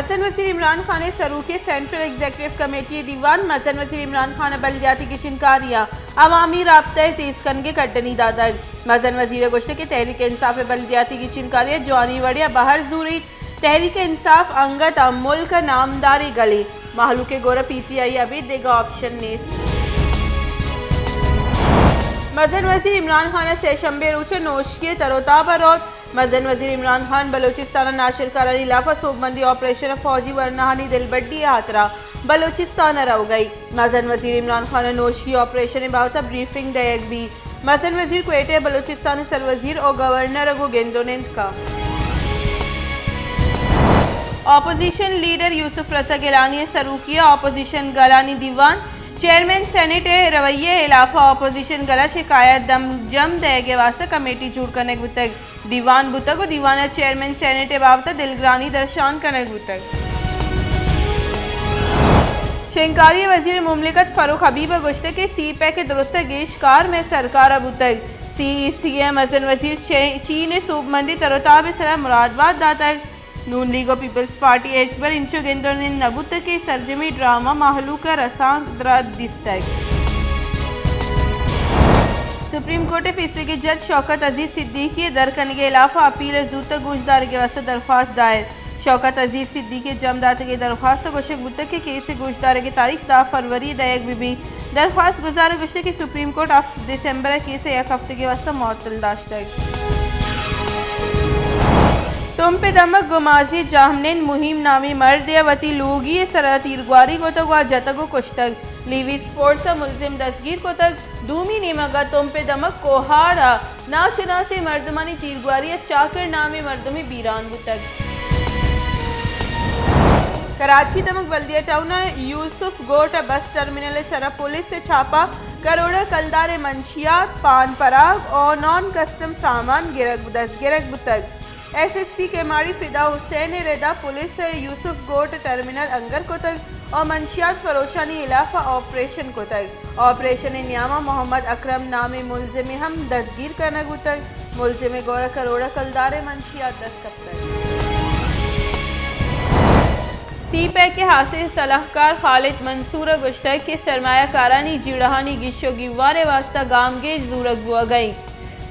मसन वज़ीर इमरान खान सरूकी central executive committee दीवान मसन वज़ीर इमरान खान बल्दियाती की चिनकारियाँ अवामी राब्ता तेज करने कटनी दादा मसन वज़ीर गुश्त की तहरीक इंसाफ बल्दियाती की चिनकारियाँ जवानी वड़िया बाहर जूरी तहरीक इंसाफ अंगत मुल्क नामदारी गली माहलू के गोरा PTI अभी देगा ऑप्शन नेस्त मजन वज़ीर इमरान खान से शंबे रूचे नोशकी तरोताबरोत मजन वज़ीर इमरान खान बलोचिस्तान नाशिर करानी लाफा सूबमंदी ऑपरेशन फौजी वरनाहानी दिलबड्डी हाथरा बलोचिस्तान रह गई मजन वज़ीर इमरान खान नोशकी ऑपरेशन बाबत ब्रीफिंग दयक भी मजन वज़ीर क्वेटे बलोचिस्तान सरवज़ीर और गवर्नर गो गेंदोनेंद का ऑपोजिशन लीडर यूसुफ रजा गिलानी सरूकिया ऑपोजिशन गलानी दीवान चेयरमैन सेनेट रवैये इलाफा ऑपोजिशन गला शिकायत दम जम दे वास्ते कमेटी जुड़ करने बुतक दीवान बुतक दीवाना चेयरमैन सेनेट बाबत दिलग्रानी दर्शान करने बुतक शिंकारी वजीर मुमलिकत फ़ारूक हबीब गुश्ते के CPEC के दुरुस्त गेशकार में सरकार बुतक CEM मजन वजीर चीन सूबमंदी तरोताब सलाह मुरादबाद दातक नून लीग और पीपल्स पार्टी एजबर इंचो गेंदों ने नबुत के सरजमी ड्रामा माहलू का रसांग दिस्टैक सुप्रीम कोर्ट फीसदी के जज शौकत अजीज सिद्दीकी दरकन के अलाफा अपील जूत गुजदार के वास्ते दरख्वास्त दायर शौकत अजीज सिद्दीकी जमदात के दरख्वास्त गुशक बुत के केस गुजदार की तारीख 10 फरवरी दयक भी दरख्वास्त गुजार गुश्ते की सुप्रीम कोर्ट 8 दिसंबर केस एक हफ्ते के वास्ते मुअत्तल दाश्तक तुम पे दमक गुमाजी जामनेन मुहिम नामी मर्द वती लोगी सरा तीरगुआरी को तक व जतगो कुश्तक लीवी स्पोर्ट्स मुलजिम दसगीर को तक दूमी नेमगा तुम पे दमक कोहाड़ा नाशना से मर्दमानी तीरगुआरी चाकर नामी मर्दमी बीरान बुतक कराची दमक बल्दिया टाउन यूसुफ गोट बस टर्मिनल सरा पुलिस से छापा करोड़ कलदार मंशियात पान पराग और नॉन कस्टम सामान गिरक बुतक SSP के माड़ी फिदा हुसैन रेदा पुलिस यूसुफ गोट टर्मिनल अंगर को तक और मंशियात फरोशानी इलाफा ऑपरेशन को तक ऑपरेशन न्यामा मोहम्मद अकरम नामी मुलजिम हम दसगीर करने को तक मुलजिम गौरा करोड़ कलदार मंशियात 10 कब तक CPEC के हासिल सलाहकार खालिद मंसूर गुश्तक के सरमायाकारानी जिड़हानी गिशो गिवारे वास्ता गामगे जूरक बुआ गई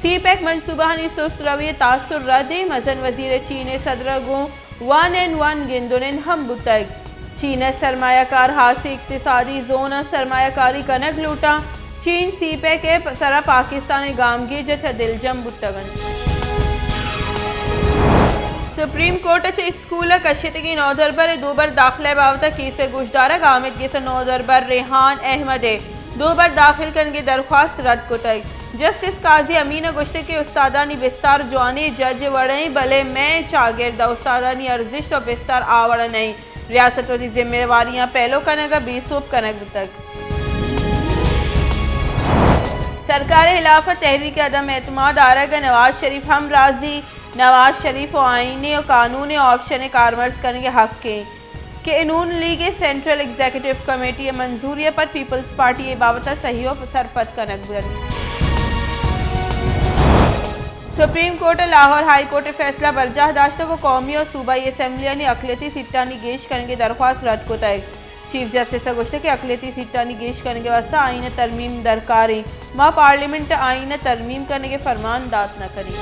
CPEC मनसूबानी सुस्त रवि तासुर रदे मजन वजीर चीन सदर गो 1 गेंदोनेन हम बुतक चीन सरमायाकार हासी इक्तिसादी जोन सरमायाकारी कनक लूटा चीन CPEC के सरा पाकिस्तानी गामगे जच दिलजम बुतगन सुप्रीम कोर्ट चे स्कूल कशित की नौदरबर दोबर दाखिला बाबत केस गुजदारा गामिद के नौदरबर रेहान अहमद दोबर दाखिल करने दरख्वास्त रद्द को तक जस्टिस काजी अमीन गुश्ते के उस्तादानी बिस्तार जवानी जज वड़े भले मैं चागिरदा उस्तादानी अर्जिश तो बिस्तार आवड़ नहीं रियासत वती जिम्मेवारियां पहलो कनगा बेसूब कनक तक सरकार खिलाफ तहरीक अदम एतमाद आरग नवाज शरीफ हम राजी नवाज शरीफ और आईने और कानून ऑप्शन कारवर्स करने के हक के Noon league central executive committee मंजूरी पर पीपल्स पार्टी बाबत सहयोग सरपत कनक supreme court Lahore high court फैसला बर्जाहदाश्त को कौमी और सूबाई असम्बलिया ने अकलियती सीटानी गेश करने दरख्वास्त रद्द को तय चीफ जस्टिस गुश्ते के अकलियती सीटानी गेश करने के वास्ते आइन तरमीम दरकारी माँ पार्लियामेंट आइन तरमीम करने के फरमान दात न करी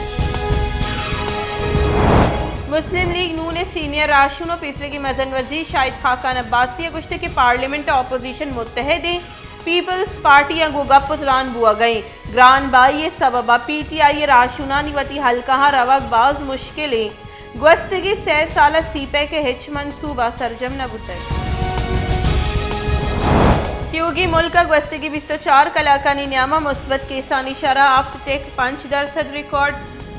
मुस्लिम लीग नून सीनियर राशुन और पीसरे की मजन वजीर शाहिद खाकान अब्बासी गुश्ते के पार्लियामेंट अपोजिशन मुत्तहदे पीपल्स पार्टी गो गपुतरान बुआ गई ग्रान बाई सबबा PTI राशुनानी वती हल्का रवक बाज मुश्किलें ग्वस्तगी 6 साल CPEC के हिच मनसूबा सरजम न बुतक क्योंकि मुल्क ग्वस्तगी 24 कलाकानी न्यामा मुस्बत केसानी शरह आफ्टटेक 5% रिकॉर्ड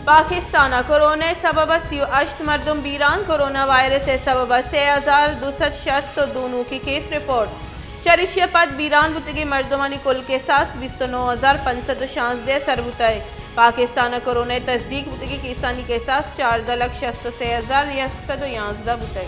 पाकिस्तान कोरोना सबब 38 मरदम बीरान कोरोना वायरस सबब 6260 दोनों की केस रिपोर्ट चरिशिया पद बीरान बुतगे मर्दमानी कुल के साथ 29,500 सरबुतय पाकिस्तान कोरोना तस्दीक बुतगे केसानी के साथ 4,66,111 बुतय।